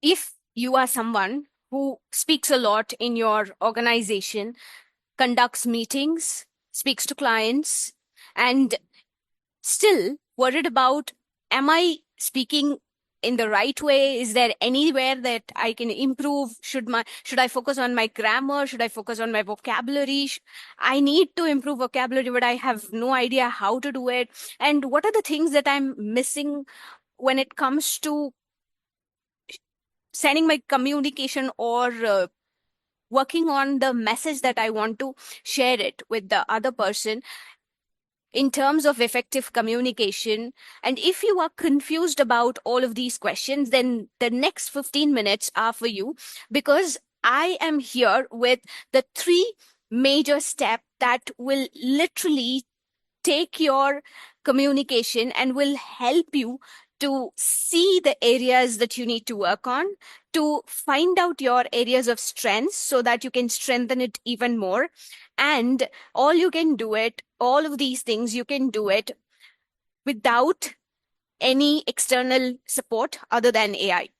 if you are someone who speaks a lot in your organization, conducts meetings, speaks to clients, and still worried about, am I speaking in the right way? Is there anywhere that I can improve? Should I focus on my grammar? Should I focus on my vocabulary? I need to improve vocabulary, but I have no idea how to do it. And what are the things that I'm missing when it comes to sending my communication or working on the message that I want to share it with the other person in terms of effective communication? And if you are confused about all of these questions, then the next 15 minutes are for you, because I am here with the three major steps that will literally take your communication and will help you to see the areas that you need to work on, to find out your areas of strength so that you can strengthen it even more. And all of these things, you can do it without any external support other than AI.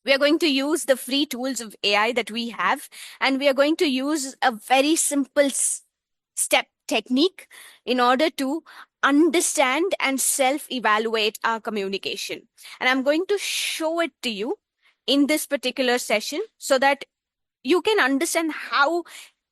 We are going to use the free tools of AI that we have, and we are going to use a very simple step technique in order to understand and self-evaluate our communication. And I'm going to show it to you in this particular session so that you can understand how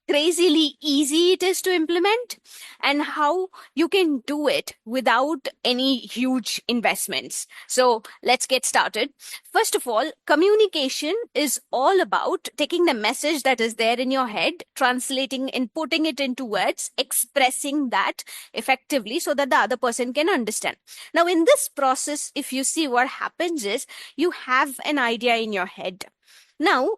crazily easy it is to implement and how you can do it without any huge investments. So let's get started. First of all, communication is all about taking the message that is there in your head, translating and putting it into words, expressing that effectively so that the other person can understand. Now, in this process, if you see, what happens is you have an idea in your head. Now,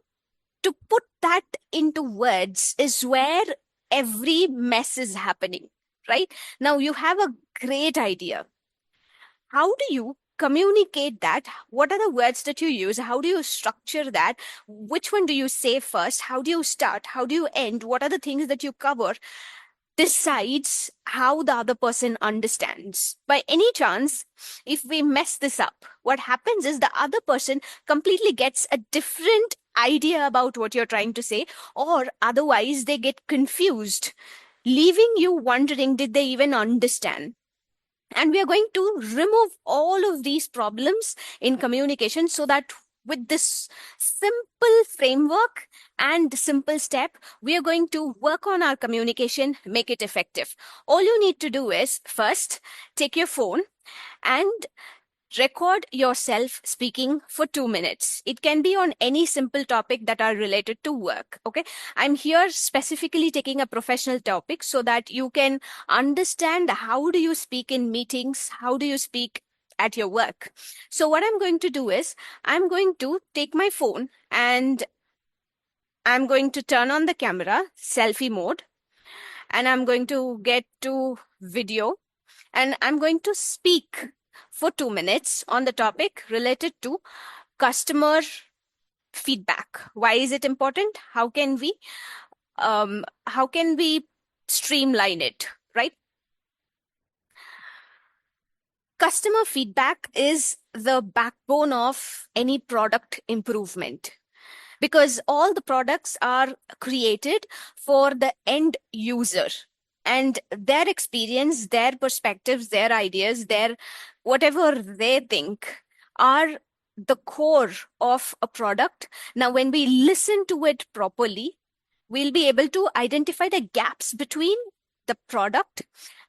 to put that into words is where every mess is happening, right? Now you have a great idea. How do you communicate that? What are the words that you use? How do you structure that? Which one do you say first? How do you start? How do you end? What are the things that you cover? Decides how the other person understands. By any chance, if we mess this up, what happens is the other person completely gets a different idea about what you're trying to say, or otherwise they get confused, leaving you wondering, did they even understand? And we are going to remove all of these problems in communication so that with this simple framework and simple step, we are going to work on our communication, make it effective. All you need to do is first take your phone and record yourself speaking for 2 minutes. It can be on any simple topic that are related to work. Okay. I'm here specifically taking a professional topic so that you can understand how do you speak in meetings, how do you speak at your work. So what I'm going to do is I'm going to take my phone and I'm going to turn on the camera, selfie mode, and I'm going to get to video, and I'm going to speak for 2 minutes on the topic related to customer feedback. Why is it important? How can we streamline it, right? Customer feedback is the backbone of any product improvement, because all the products are created for the end user and their experience, their perspectives, their ideas, their whatever they think are the core of a product. Now, when we listen to it properly, we'll be able to identify the gaps between the product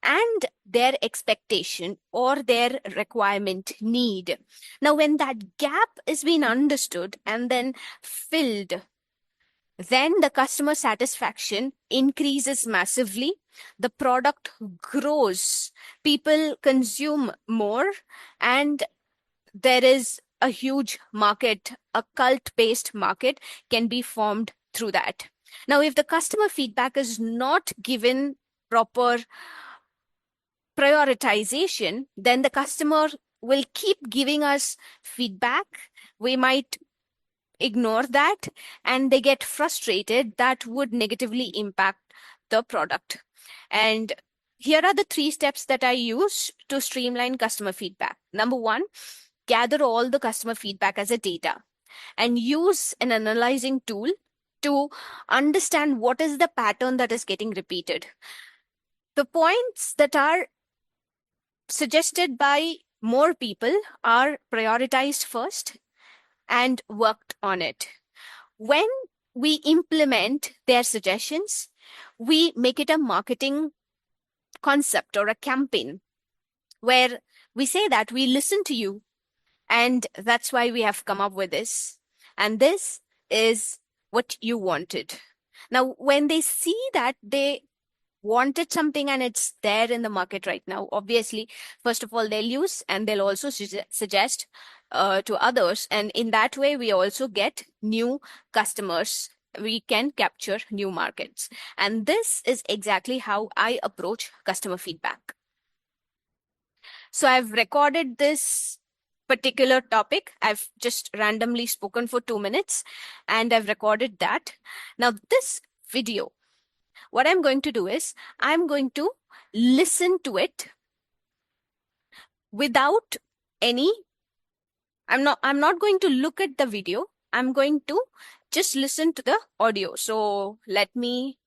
and their expectation or their requirement need. Now, when that gap is being understood and then filled, then the customer satisfaction increases massively, the product grows, people consume more, and there is a huge market, a cult-based market can be formed through that. Now, if the customer feedback is not given proper prioritization, then the customer will keep giving us feedback. We might ignore that and they get frustrated. That would negatively impact the product. And here are the 3 steps that I use to streamline customer feedback. Number 1, gather all the customer feedback as a data. and use an analyzing tool to understand what is the pattern that is getting repeated. The points that are suggested by more people are prioritized first and worked on it. When we implement their suggestions, we make it a marketing concept or a campaign where we say that we listen to you, and that's why we have come up with this. And this is what you wanted. Now, when they see that they wanted something and it's there in the market right now, obviously, first of all, they'll use and they'll also suggest to others. And in that way, we also get new customers. We can capture new markets. And this is exactly how I approach customer feedback. So I've recorded this particular topic. I've just randomly spoken for 2 minutes and I've recorded that. Now, this video, what I'm going to do is I'm going to listen to it without any, I'm not going to look at the video. I'm going to just listen to the audio. So let me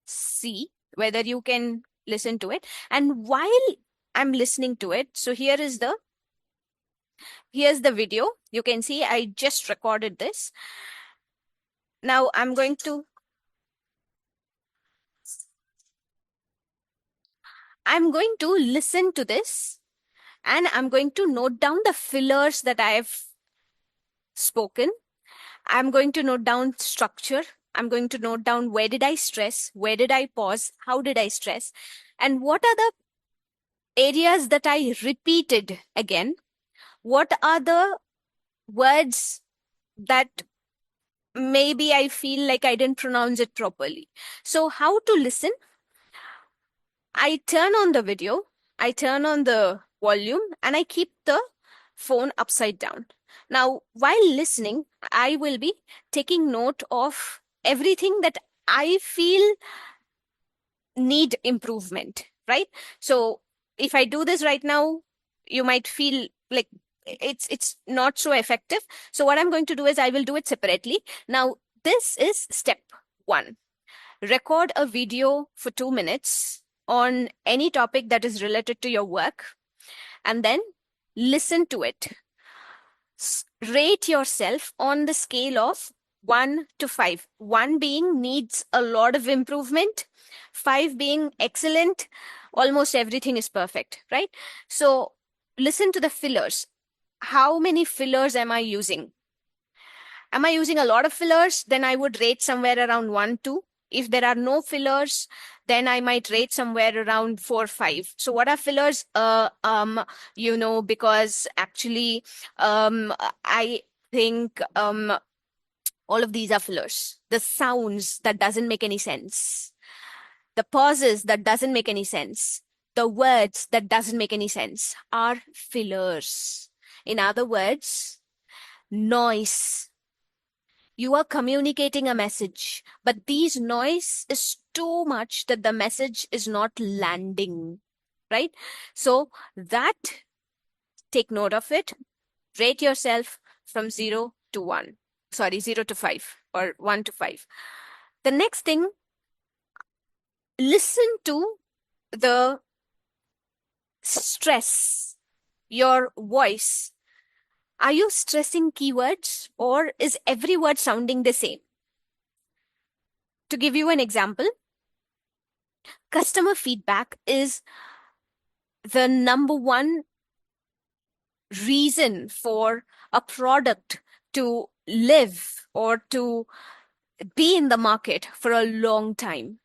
see whether you can listen to it. And while I'm listening to it, so here's the video. You can see I just recorded this. Now I'm going to listen to this and I'm going to note down the fillers that I have spoken. I'm going to note down structure. I'm going to note down where did I stress, where did I pause, how did I stress, and what are the areas that I repeated again. What are the words that maybe I feel like I didn't pronounce it properly. So how to listen? I turn on the video, I turn on the volume, and I keep the phone upside down. Now, while listening, I will be taking note of everything that I feel need improvement, right? So if I do this right now, you might feel like it's not so effective. So what I'm going to do is I will do it separately. Now, this is step 1. Record a video for 2 minutes on any topic that is related to your work, and then listen to it. Rate yourself on the scale of 1 to 5. 1 being needs a lot of improvement, 5 being excellent, almost everything is perfect, right? So listen to the fillers. How many fillers am I using? Am I using a lot of fillers? Then I would rate somewhere around 1, 2. If there are no fillers, then I might rate somewhere around 4, 5. So what are fillers? Because actually, I think all of these are fillers. The sounds that doesn't make any sense. The pauses that doesn't make any sense. The words that doesn't make any sense are fillers. In other words, noise. You are communicating a message, but these noise is too much that the message is not landing, right? So that, take note of it. Rate yourself from 0 to 1. 0 to 5 or 1 to 5. The next thing, listen to the stress, your voice. Are you stressing keywords or is every word sounding the same? To give you an example, customer feedback is the number one reason for a product to live or to be in the market for a long time.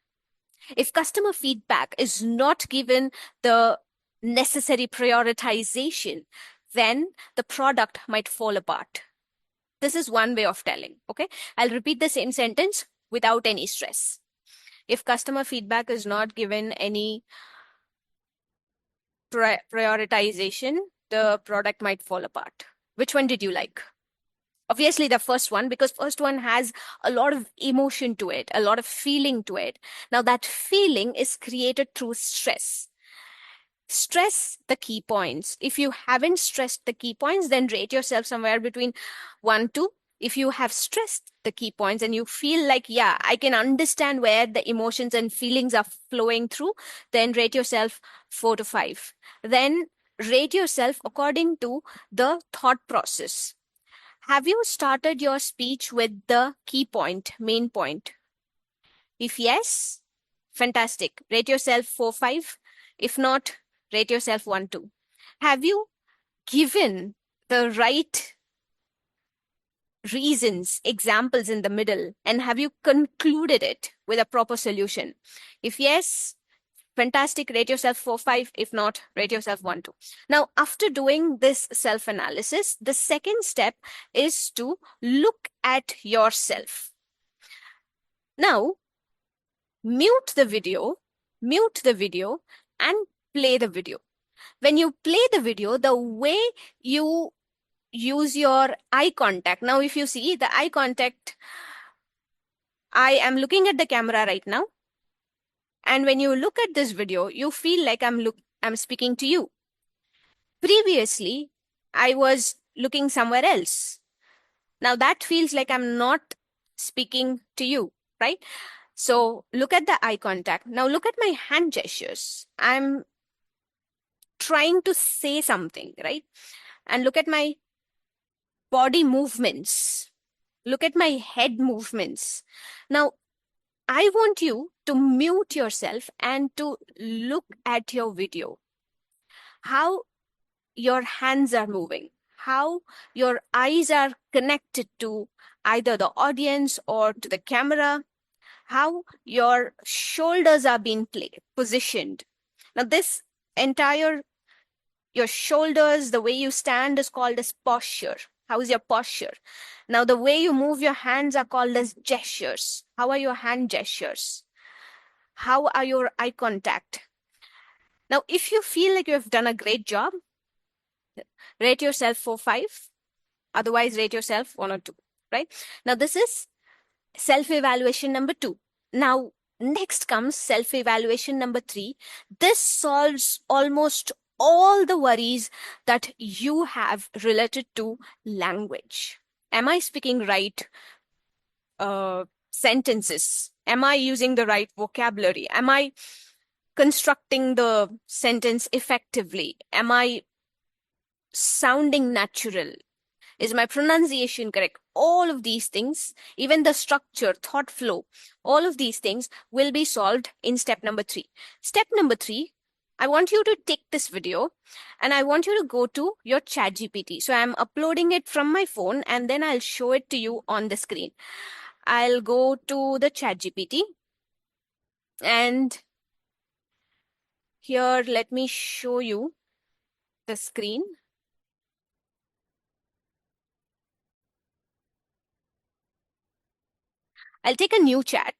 If customer feedback is not given the necessary prioritization, then the product might fall apart. This is one way of telling, okay? I'll repeat the same sentence without any stress. If customer feedback is not given any prioritization, the product might fall apart. Which one did you like? Obviously the first one, because first one has a lot of emotion to it, a lot of feeling to it. Now that feeling is created through stress. stress the key points. If you haven't stressed the key points, then rate yourself somewhere between 1 to. If you have stressed the key points and you feel like, yeah, I can understand where the emotions and feelings are flowing through, then rate yourself 4 to 5. Then rate yourself according to the thought process. Have you started your speech with the key point, main point? If yes, fantastic. Rate yourself 4, 5. If not, rate yourself 1, 2. Have you given the right reasons, examples in the middle, and have you concluded it with a proper solution? If yes, fantastic. Rate yourself 4, 5. If not, rate yourself 1, 2. Now, after doing this self analysis, the second step is to look at yourself. Now, mute the video, and play the video. When you play the video, the way you use your eye contact. Now, if you see the eye contact, I am looking at the camera right now. And when you look at this video, you feel like I'm speaking to you. Previously, I was looking somewhere else. Now that feels like I'm not speaking to you, right? So look at the eye contact. Now look at my hand gestures. I'm trying to say something, right? And look at my body movements. Look at my head movements. Now, I want you to mute yourself and to look at your video. How your hands are moving, how your eyes are connected to either the audience or to the camera, how your shoulders are being positioned. Now, this entire, your shoulders, the way you stand is called as posture. How is your posture? Now, the way you move your hands are called as gestures. How are your hand gestures? How are your eye contact? Now, if you feel like you have done a great job, rate yourself 4, 5. Otherwise, rate yourself 1 or 2, right? Now, this is self-evaluation number 2. Now, next comes self-evaluation number 3. This solves almost all the worries that you have related to language. Am I speaking right sentences? Am I using the right vocabulary? Am I constructing the sentence effectively? Am I sounding natural? Is my pronunciation correct? All of these things, even the structure, thought flow, all of these things will be solved in step number 3. Step number 3, I want you to take this video and I want you to go to your ChatGPT. So I'm uploading it from my phone and then I'll show it to you on the screen. I'll go to the ChatGPT and here, let me show you the screen. I'll take a new chat.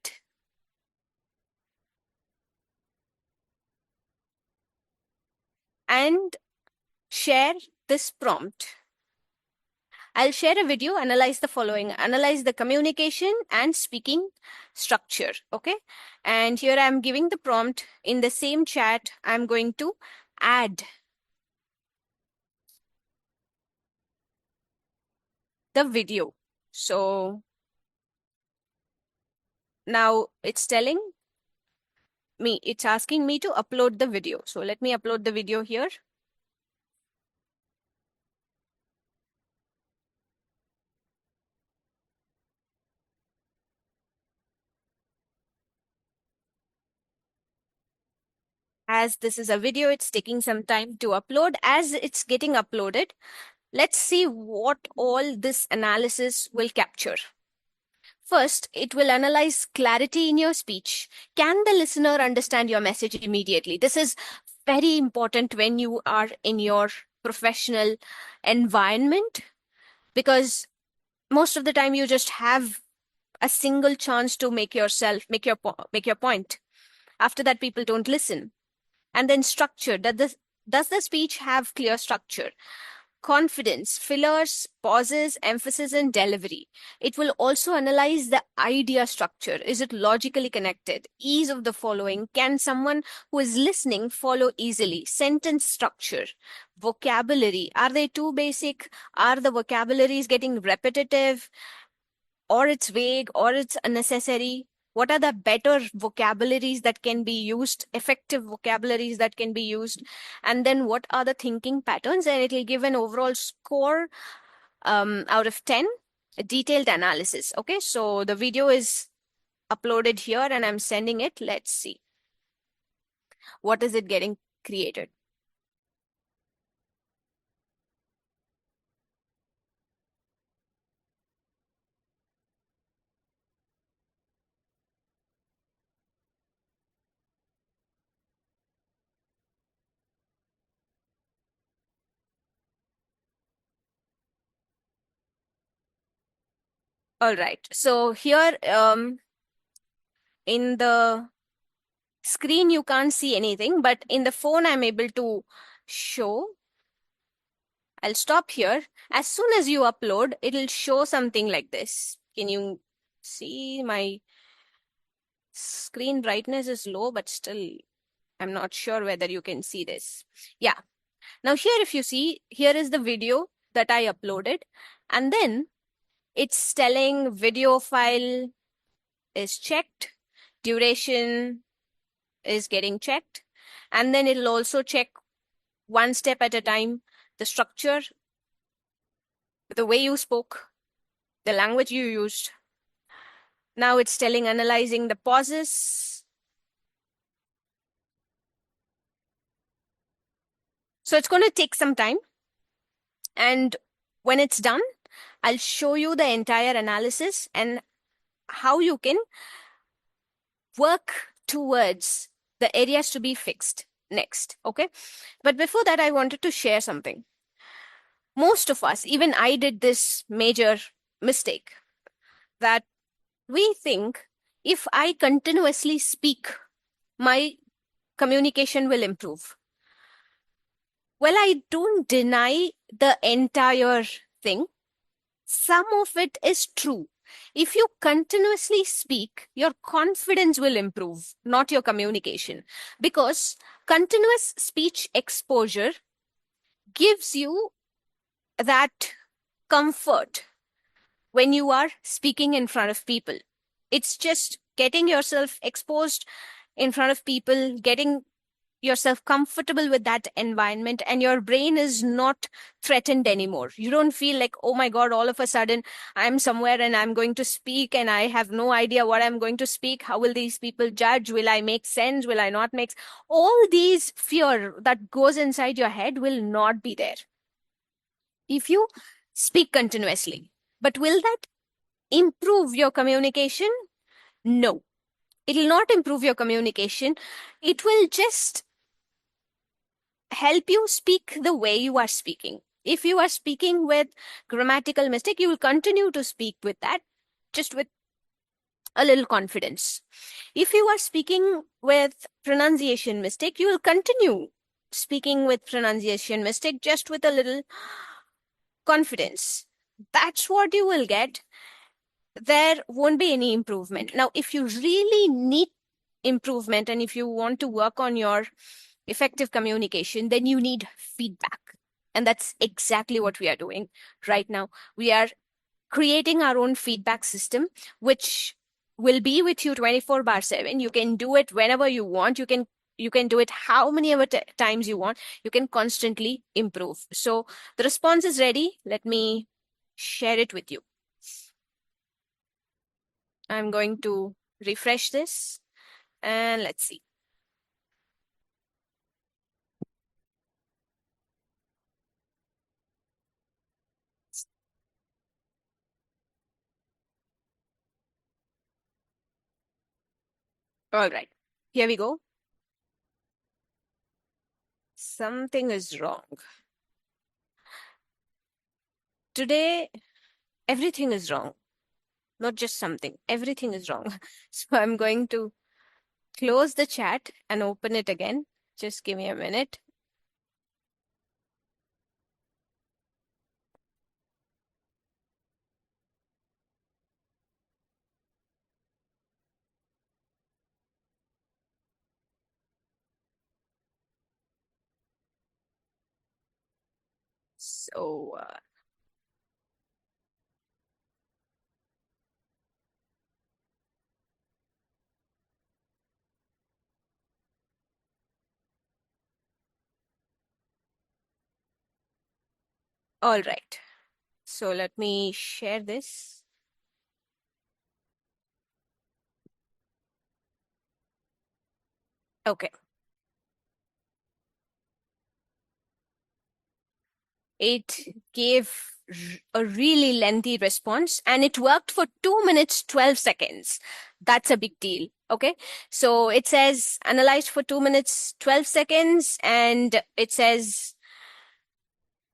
And share this prompt. I'll share a video, analyze the following, analyze the communication and speaking structure, okay? And here I'm giving the prompt in the same chat. I'm going to add the video. So now it's telling me, it's asking me to upload the video. So let me upload the video here. As this is a video, it's taking some time to upload. As it's getting uploaded, let's see what all this analysis will capture. First, it will analyze clarity in your speech. Can the listener understand your message immediately? This is very important when you are in your professional environment, because most of the time you just have a single chance to make your point. After that, people don't listen. And then structure. Does the speech have clear structure? confidence, fillers, pauses, emphasis, and delivery. It will also analyze the idea structure. Is it logically connected? Ease of the following. Can someone who is listening follow easily? Sentence structure, vocabulary. Are they too basic? Are the vocabularies getting repetitive? Or it's vague, or it's unnecessary? What are the better vocabularies that can be used, effective vocabularies that can be used? And then what are the thinking patterns? And it will give an overall score out of 10, a detailed analysis. Okay, so the video is uploaded here and I'm sending it. Let's see. What is it getting created? All right. So here in the screen, you can't see anything, but in the phone, I'm able to show. I'll stop here. As soon as you upload, it'll show something like this. Can you see? My screen brightness is low, but still, I'm not sure whether you can see this. Yeah. Now here, if you see, here is the video that I uploaded. And then it's telling video file is checked, duration is getting checked. And then it'll also check one step at a time, the structure, the way you spoke, the language you used. Now it's telling, analyzing the pauses. So it's going to take some time. And when it's done, I'll show you the entire analysis and how you can work towards the areas to be fixed next. Okay. But before that, I wanted to share something. Most of us, even I did this major mistake, that we think if I continuously speak, my communication will improve. Well, I don't deny the entire thing. Some of it is true. If you continuously speak, your confidence will improve, not your communication. Because continuous speech exposure gives you that comfort when you are speaking in front of people. It's just getting yourself exposed in front of people, getting yourself comfortable with that environment, and your brain is not threatened anymore. You don't feel like, oh my God, all of a sudden I'm somewhere and I'm going to speak and I have no idea what I'm going to speak. How will these people judge? Will I make sense? Will I not make? All these fear that goes inside your head will not be there if you speak continuously. But will that improve your communication? No, it will not improve your communication. It will just help you speak the way you are speaking. If you are speaking with grammatical mistake, you will continue to speak with that, just with a little confidence. If you are speaking with pronunciation mistake, you will continue speaking with pronunciation mistake, just with a little confidence. That's what you will get. There won't be any improvement. Now, if you really need improvement and if you want to work on your effective communication, then you need feedback. And that's exactly what we are doing right now. We are creating our own feedback system, which will be with you 24/7. You can do it whenever you want. You can do it how many ever times you want. You can constantly improve. So the response is ready. Let me share it with you. I'm going to refresh this and let's see. All right, here we go. Something is wrong. Today, everything is wrong. Not just something, everything is wrong. So I'm going to close the chat and open it again. Just give me a minute. So, all right. So let me share this. Okay. It gave a really lengthy response and it worked for 2 minutes 12 seconds. That's a big deal. Okay. So it says analyzed for 2 minutes 12 seconds and it says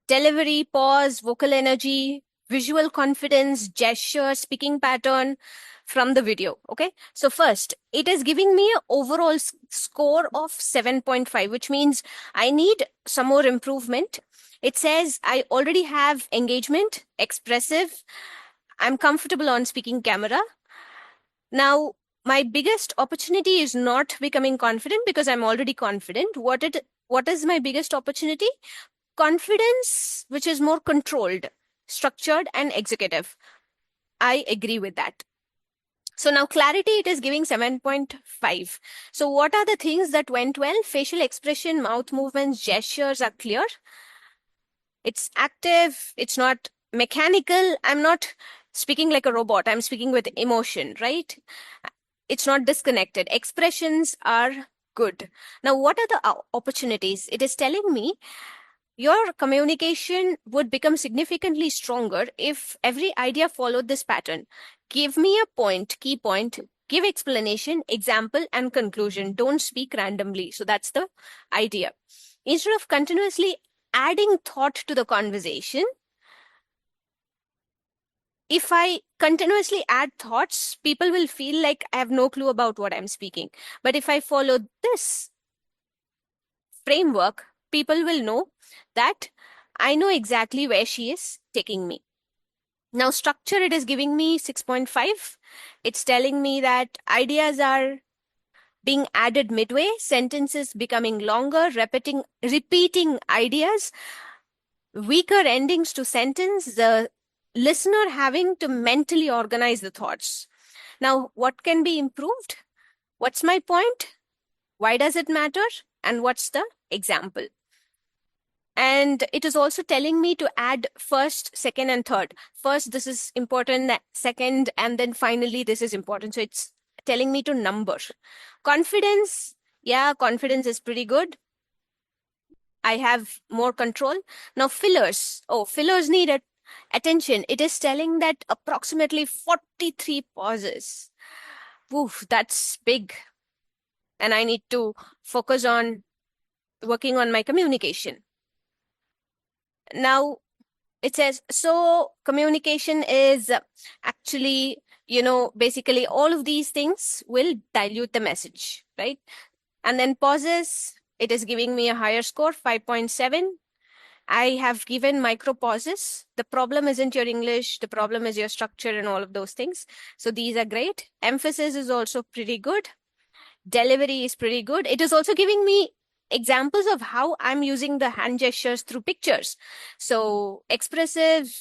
delivery, pause, vocal energy, visual confidence, gesture, speaking pattern from the video. Okay. So first, it is giving me an overall score of 7.5, which means I need some more improvement. It says I already have engagement, expressive. I'm comfortable on speaking camera. Now, my biggest opportunity is not becoming confident because I'm already confident. What is my biggest opportunity? Confidence, which is more controlled, structured, and executive. I agree with that. So now clarity, it is giving 7.5. So what are the things that went well? Facial expression, mouth movements, gestures are clear. It's active. It's not mechanical. I'm not speaking like a robot. I'm speaking with emotion, right? It's not disconnected. Expressions are good. Now, what are the opportunities? It is telling me your communication would become significantly stronger if every idea followed this pattern. Give me a point, key point, give explanation, example, and conclusion. Don't speak randomly. So that's the idea. Instead of continuously adding thought to the conversation, if I continuously add thoughts, people will feel like I have no clue about what I'm speaking. But if I follow this framework, people will know that I know exactly where she is taking me. Now, structure, it is giving me 6.5. It's telling me that ideas are being added midway, sentences becoming longer, repeating ideas, weaker endings to sentence, the listener having to mentally organize the thoughts. Now, what can be improved? What's my point? Why does it matter? And what's the example? And it is also telling me to add first, second, and third. First, this is important, second, and then finally, this is important. So it's telling me to number. Confidence, yeah, confidence is pretty good. I have more control. Now, fillers. Oh, fillers need attention. It is telling that approximately 43 pauses. Oof, that's big. And I need to focus on working on my communication. Now, it says, so communication is actually, basically all of these things will dilute the message, right? And then pauses, it is giving me a higher score, 5.7. I have given micro pauses. The problem isn't your English, the problem is your structure and all of those things. So these are great. Emphasis is also pretty good. Delivery is pretty good. It is also giving me examples of how I'm using the hand gestures through pictures. So expressive,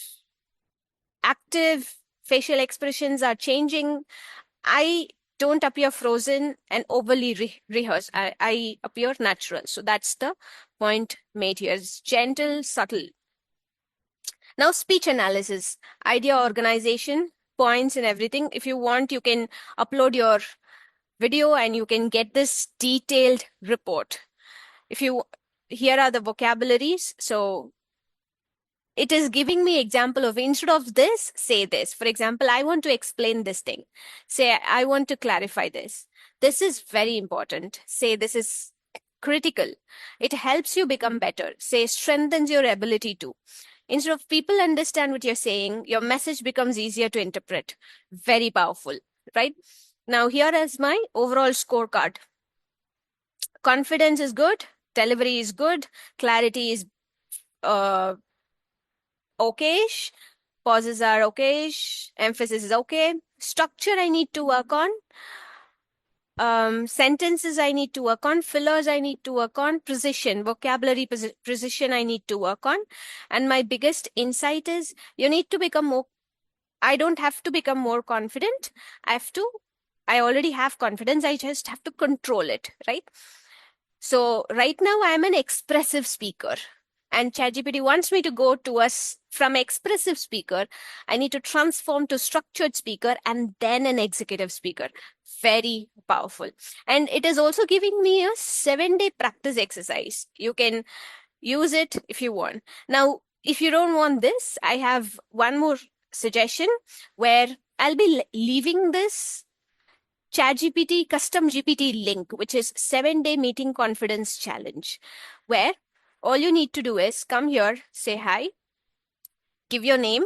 active, facial expressions are changing. I don't appear frozen and overly rehearsed. I appear natural. So that's the point made here. It's gentle, subtle. Now, speech analysis, idea organization, points and everything. If you want, you can upload your video and you can get this detailed report. Here are the vocabularies. So it is giving me example of instead of this, say this. For example, I want to explain this thing. Say, I want to clarify this. This is very important. Say, this is critical. It helps you become better. Say, strengthens your ability to. Instead of people understand what you're saying, your message becomes easier to interpret. Very powerful, right? Now, here is my overall scorecard. Confidence is good. Delivery is good. Clarity is uh, okayish. Pauses are okayish. Emphasis is okay. Structure I need to work on. sentences I need to work on, fillers I need to work on, precision, vocabulary precision I need to work on. And my biggest insight is you need to become more, I don't have to become more confident. I already have confidence. I just have to control it, right? So right now I'm an expressive speaker, and ChatGPT wants me to go to us from expressive speaker. I need to transform to structured speaker and then an executive speaker. Very powerful. And it is also giving me a 7-day practice exercise. You can use it if you want. Now, if you don't want this, I have one more suggestion where I'll be leaving this ChatGPT custom GPT link, which is 7-day meeting confidence challenge, where all you need to do is come here, say hi, give your name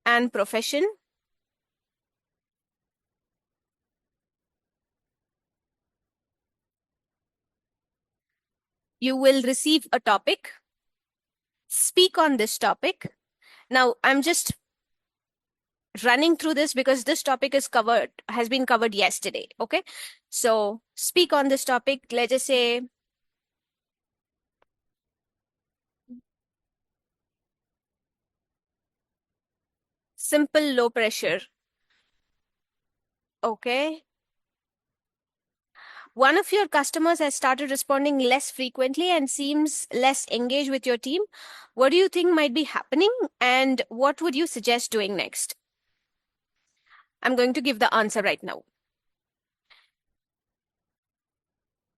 and profession. You will receive a topic, speak on this topic. Now, I'm just running through this because this topic has been covered yesterday. Okay. So speak on this topic. Let's just say simple low pressure. Okay. One of your customers has started responding less frequently and seems less engaged with your team. What do you think might be happening? And what would you suggest doing next? I'm going to give the answer right now.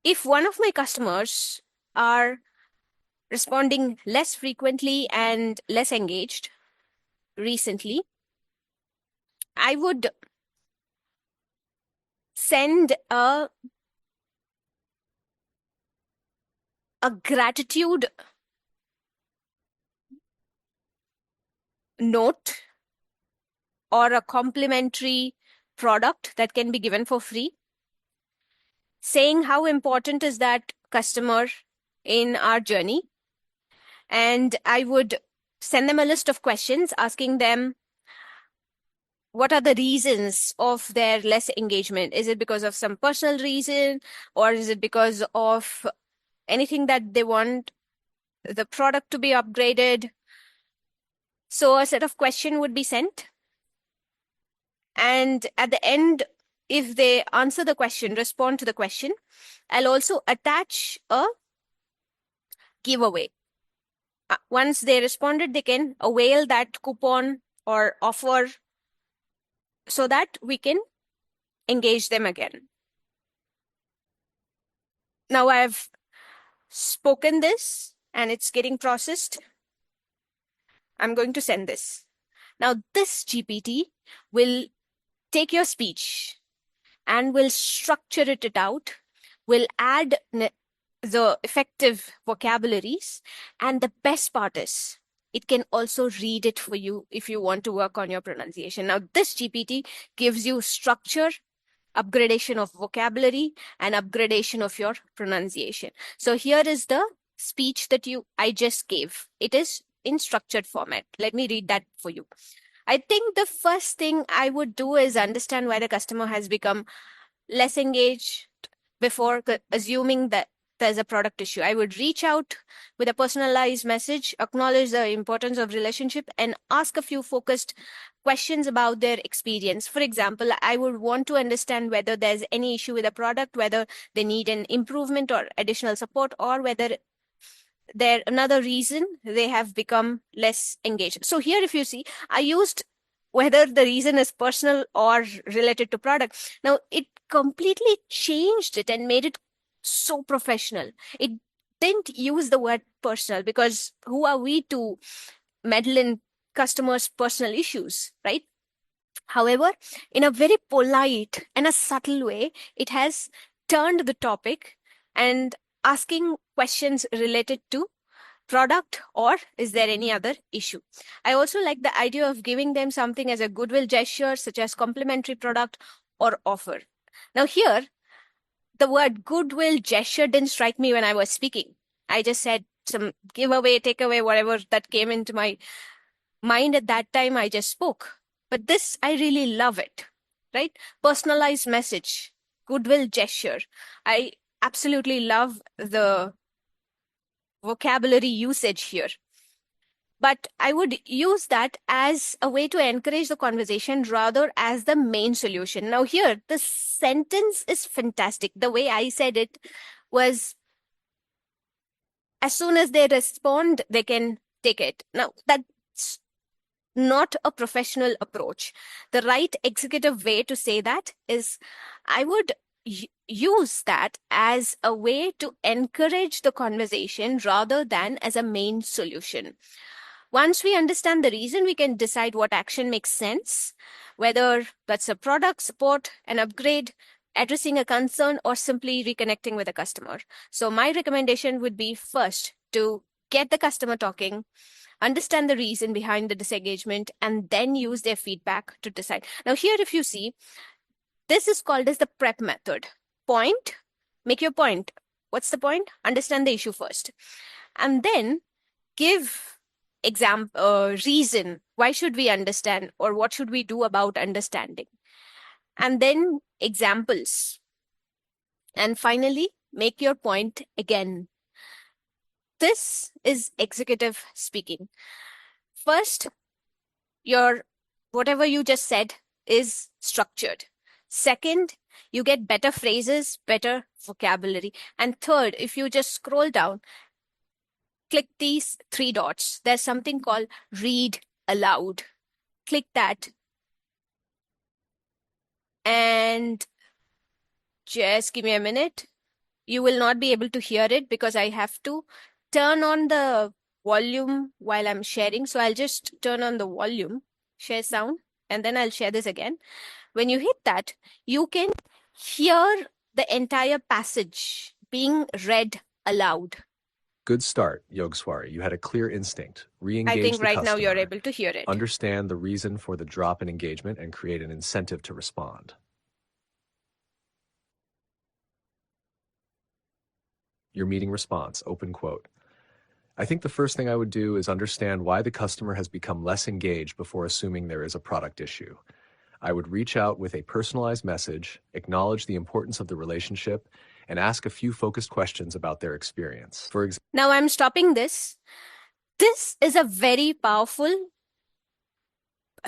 If one of my customers are responding less frequently and less engaged recently, I would send a gratitude note or a complimentary product that can be given for free, saying how important is that customer in our journey. And I would send them a list of questions asking them what are the reasons of their less engagement. Is it because of some personal reason, or is it because of anything that they want the product to be upgraded? So a set of question would be sent, and at the end, if they answer the question, respond to the question, I'll also attach a giveaway. Once they responded, they can avail that coupon or offer so that we can engage them again. Now I've spoken this and it's getting processed. I'm going to send this. Now this GPT will take your speech and will structure it out, will add the effective vocabularies, and the best part is it can also read it for you if you want to work on your pronunciation. Now this GPT gives you structure, upgradation of vocabulary, and upgradation of your pronunciation. So here is the speech that I just gave. It is in structured format. Let me read that for you. I think the first thing I would do is understand why the customer has become less engaged before assuming that there's a product issue. I would reach out with a personalized message, acknowledge the importance of relationship, and ask a few focused questions about their experience. For example, I would want to understand whether there's any issue with the product, whether they need an improvement or additional support, or whether there another reason they have become less engaged. So here, if you see, I used whether the reason is personal or related to product. Now it completely changed it and made it so professional. It didn't use the word personal because who are we to meddle in customers' personal issues, right? However, in a very polite and a subtle way, it has turned the topic and asking questions related to product or is there any other issue. I also like the idea of giving them something as a goodwill gesture, such as complimentary product or offer. Now here, the word goodwill gesture didn't strike me when I was speaking. I just said some giveaway, takeaway, whatever that came into my mind at that time, I just spoke. But this, I really love it. right? Personalized message, goodwill gesture. I absolutely love the vocabulary usage here. But I would use that as a way to encourage the conversation rather as the main solution. Now, here, the sentence is fantastic. The way I said it was, as soon as they respond, they can take it. Now, that's not a professional approach. The right executive way to say that is, I would use that as a way to encourage the conversation rather than as a main solution. Once we understand the reason, we can decide what action makes sense, whether that's a product, support, an upgrade, addressing a concern, or simply reconnecting with a customer. So my recommendation would be, first, to get the customer talking, understand the reason behind the disengagement, and then use their feedback to decide. Now, here, if you see, this is called as the prep method. Point, make your point. What's the point? Understand the issue first. And then give reason. Why should we understand, or what should we do about understanding? And then examples. And finally, make your point again. This is executive speaking. First, your whatever you just said is structured. Second, you get better phrases, better vocabulary. And third, if you just scroll down, click these three dots. There's something called read aloud. Click that. And just give me a minute. You will not be able to hear it because I have to turn on the volume while I'm sharing. So I'll just turn on the volume, share sound, and then I'll share this again. When you hit that, you can hear the entire passage being read aloud. Good start, Yogeswari. You had a clear instinct. Re-engage I think the right customer, now you're able to hear it. understand the reason for the drop in engagement, and create an incentive to respond. Your meeting response, open quote. I think the first thing I would do is understand why the customer has become less engaged before assuming there is a product issue. I would reach out with a personalized message, acknowledge the importance of the relationship, and ask a few focused questions about their experience. For example, now I'm stopping this. This is a very powerful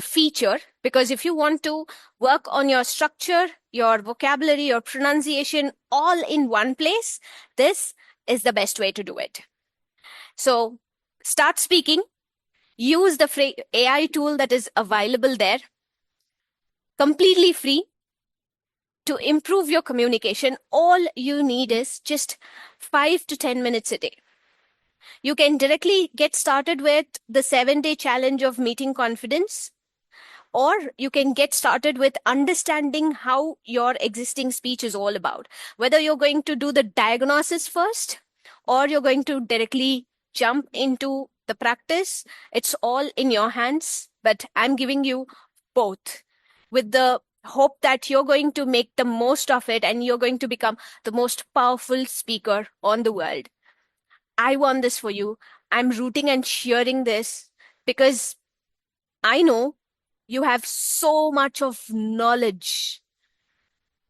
feature, because if you want to work on your structure, your vocabulary, your pronunciation all in one place, this is the best way to do it. So start speaking, use the AI tool that is available there, completely free, to improve your communication. All you need is just 5 to 10 minutes a day. You can directly get started with the 7-day challenge of meeting confidence, or you can get started with understanding how your existing speech is all about. Whether you're going to do the diagnosis first, or you're going to directly jump into the practice, it's all in your hands. But I'm giving you both, with the hope that you're going to make the most of it and you're going to become the most powerful speaker on the world. I want this for you. I'm rooting and cheering this because I know you have so much of knowledge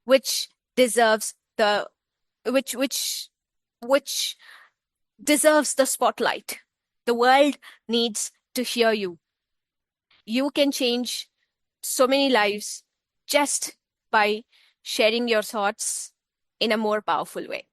which deserves the which deserves the spotlight. The world needs to hear you. You can change so many lives just by sharing your thoughts in a more powerful way.